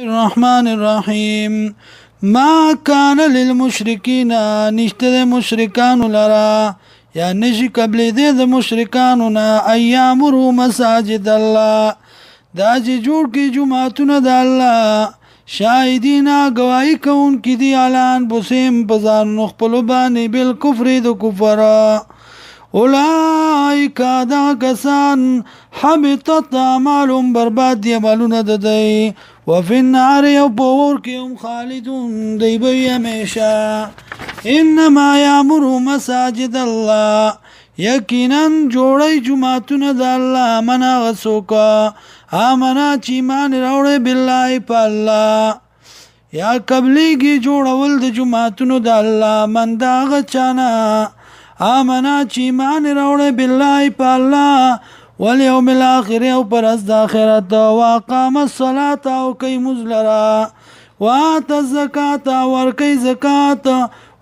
الرحمن الرحیم ما کان للمشرکین نشته مشرکان لرا یا نشی قبل د مشرکانو نا ایامرو مساجد الله دا چې جوړ کی جمعتون د الله شاهدینا گواہی کون کی دی اعلان بوسیم بزان خپل باندې بالکفر د کفر اولئک دا کسان حبطت اعمالهم برباد دی عملونه د دی وفي النار يبور كيوم خالدون دی بی همیشه انما یامر مساجد الله یقینا جوړی جماعتون د الله منا غسوکا امنا چې ایمان راوړی بالله په الله یا قبلیږي جوړول د جماعتون د الله من دا غچانا امنا چې ایمان راوړی بالله په الله واليوم الاخر او پر از د اخرت واقام الصلاه او کوي مزلرا وات الزکات ور کوي زکات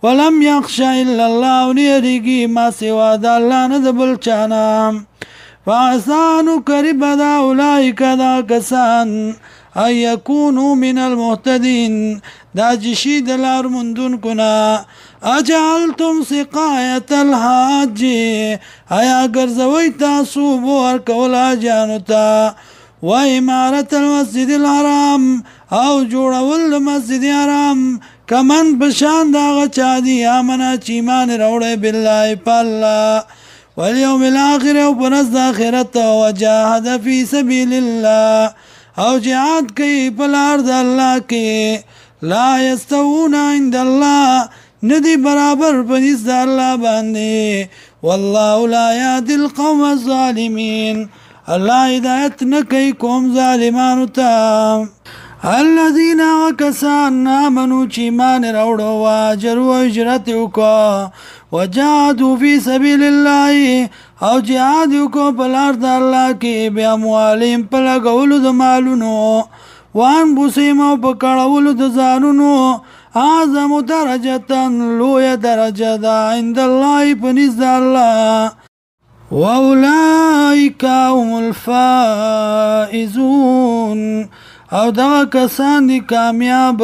ولم يخش الا الله نيريږي ما سوا د الله نه د بل چانا فاسانو قریب دا اولئک دا کسان ان يكونوا من المهتدين دا جشي د لار مندون کنا اجعلتم سقایت الحاج ایا ګرځوي تاسو ور کول اجانو ته و امارت المسجد الحرام او جوړول مسجد حرام کمن بشان دا غچا دی امنا چې ایمان راوړې بالله پالله واليوم الاخر او پرز د اخرت وجاهد فی سبیل الله او جهاد کوي په لار د الله کې لا یستوون عند الله ندی برابر پنځ د الله باندې والله لا يهدي القوم الظالمين الله هدایت نه کوي قوم ظالمانو ته الذين كسان امنوا چې ایمان راوړو واجروا هجرت وکړه وجاهدوا في سبيل الله او جهاد وکړو په لار د الله کې بیا اموالهم په لګولو د مالونو وان بوسیم او په کړولو د ځانونو اعظم درجه لوی درجه ده عند الله پنځ الله واولئک هم الفائزون او دا کسان دي کامیاب